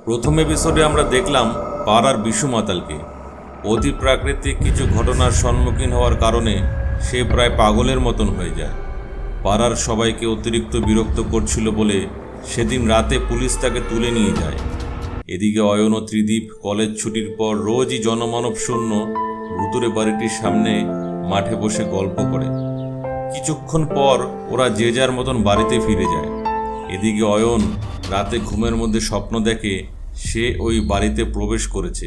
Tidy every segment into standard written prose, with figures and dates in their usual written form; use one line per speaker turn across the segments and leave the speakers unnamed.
প্রথম এপিসোডে আমরা দেখলাম পাড়ার বিশু মাতালকে অতি প্রাকৃতিক কিছু ঘটনার সম্মুখীন হওয়ার কারণে সে প্রায় পাগলের মতন হয়ে যায়। পাড়ার সবাইকে অতিরিক্ত বিরক্ত করছিল বলে সেদিন রাতে পুলিশ তাকে তুলে নিয়ে যায়। এদিকে অয়ন ও ত্রিদীপ কলেজ ছুটির পর রোজই জনমানব শূন্য ভুতুরে বাড়িটির সামনে মাঠে বসে গল্প করে। কিছুক্ষণ পর ওরা যে যার মতন বাড়িতে ফিরে যায়। এদিকে অয়ন রাতে ঘুমের মধ্যে স্বপ্ন দেখে সে ওই বাড়িতে প্রবেশ করেছে।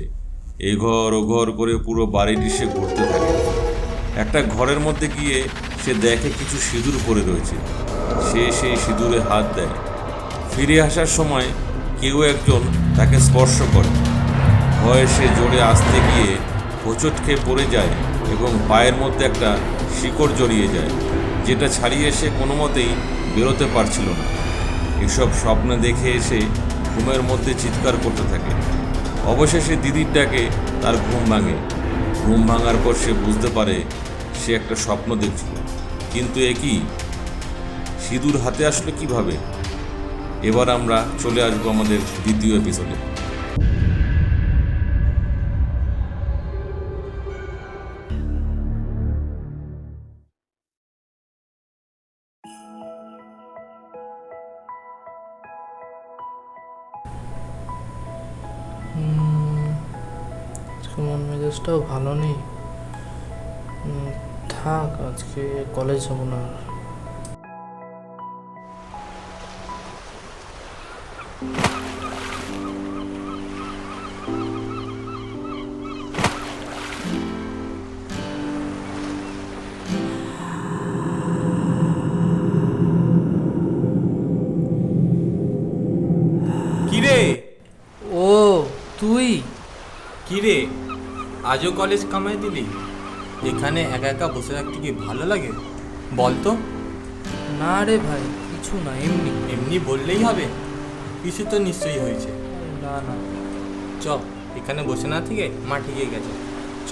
এঘর ওঘর করে পুরো বাড়িটি সে ঘুরতে থাকে। একটা ঘরের মধ্যে গিয়ে সে দেখে কিছু সিঁদুর পড়ে রয়েছে। সে সেই সিঁদুরে হাত দেয়। ফিরে আসার সময় কেউ একজন তাকে স্পর্শ করে। ভয়ে সে জোরে আসতে গিয়ে হোঁচট খেয়ে পড়ে যায় এবং পায়ের মধ্যে একটা শিকড় জড়িয়ে যায়, যেটা ছাড়িয়ে সে কোনো মতেই বেরোতে পারছিল না। এসব স্বপ্ন দেখে এসে ঘুমের মধ্যে চিৎকার করতে থাকে। অবশেষে দিদির ডাকে তার ঘুম ভাঙে। ঘুম ভাঙার পর সে বুঝতে পারে সে একটা স্বপ্ন দেখছিল, কিন্তু এ কি, সিঁদুর হাতে আসলে কিভাবে? এবার আমরা চলে আসবো আমাদের দ্বিতীয় এপিসোডে।
মন মেজাজটাও ভালো নেই। থাক, আজকে কলেজ যাব না।
কিরে
ও তুই?
কিরে আজও কলেজ কামাই দিলি? এখানে একা একা বসে থাকতে কি ভালো লাগে বল তো?
না রে ভাই, কিছু না, এমনি।
এমনি বললেই হবে? কিছু তো নিশ্চয়ই হয়েছে।
না না,
চ, এখানে বসে না থেকে মাঠে গিয়ে গেছে। চ।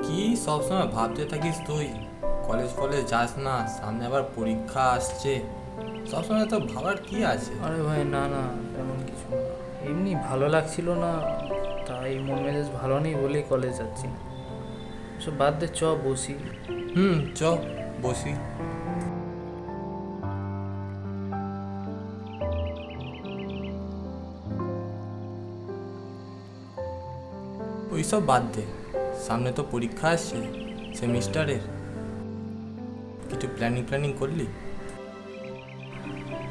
কি সবসময় ভাবতে থাকিস তুই? কলেজ যাস না, সামনে আবার পরীক্ষা আসছে, সবসময় তো ভাবার কি আছে?
আরে ভাই না না, তেমন কিছু না, এমনি ভালো লাগছিল না, তাই মন মেজাজ ভালো নেই বলেই কলেজ যাচ্ছি না। সব বাদ দে, চ বসি।
চ বসি। ওইসব বাদ দে, সামনে তো পরীক্ষা আসছে সেমিস্টারের। কিছু প্ল্যানিং করলি?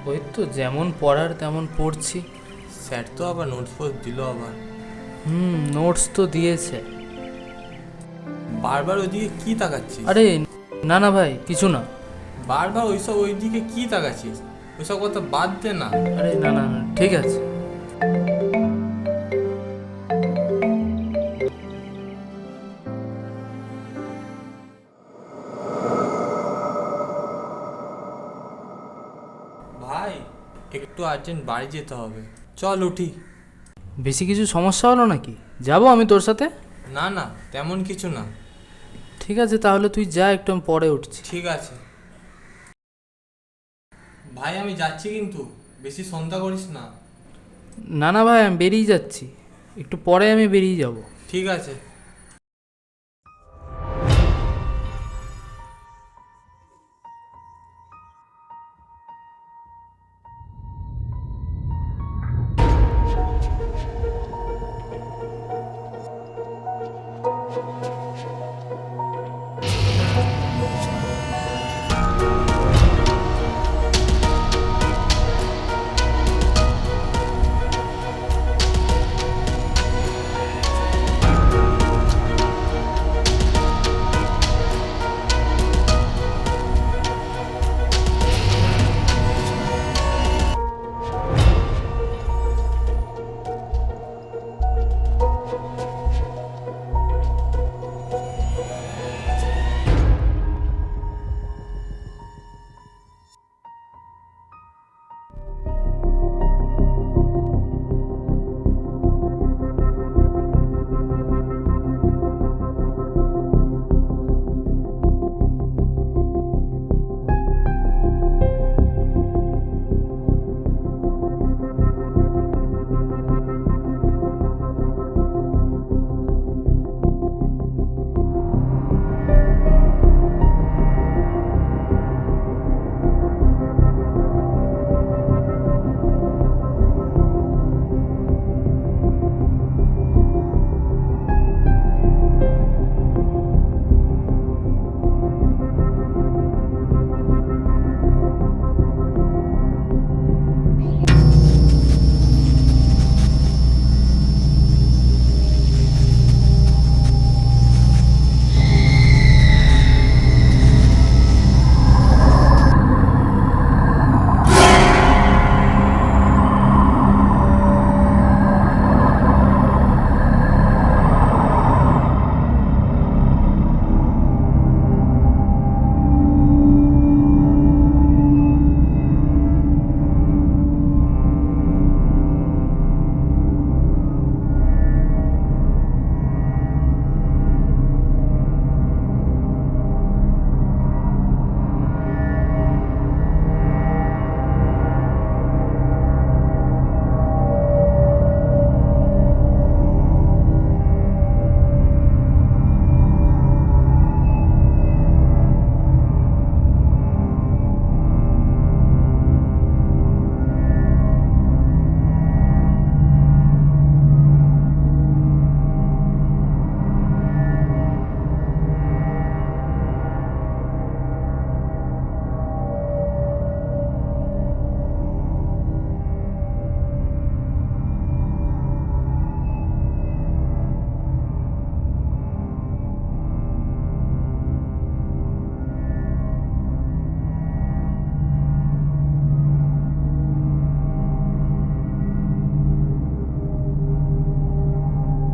ওই তো যেমন পড়ার তেমন পড়ছি।
স্যার তো আবার নোটস ফোটস দিল আবার।
নোটস তো দিয়েছে।
বারবার ওইদিকে কি তাকাচ্ছিস?
আরে না না ভাই, কিছু না।
বারবার ওইদিকে কি তাকাচ্ছিস? ওইসব কথা বাদ দে না।
আরে না না না, ঠিক আছে।
ভাই একটু আর্জেন্ট বাড়ি যেতে হবে, চল উঠি।
বেশি কিছু সমস্যা হলো নাকি? যাবো আমি তোর সাথে?
না না, তেমন কিছু না।
ঠিক আছে, তাহলে তুই যা, একটু আমি পরে উঠছি।
ঠিক আছে ভাই, আমি যাচ্ছি, কিন্তু বেশি সন্ধ্যা করিস না।
না না ভাই, আমি বেরিয়ে যাচ্ছি, একটু পরে আমি বেরিয়ে যাব।
ঠিক আছে।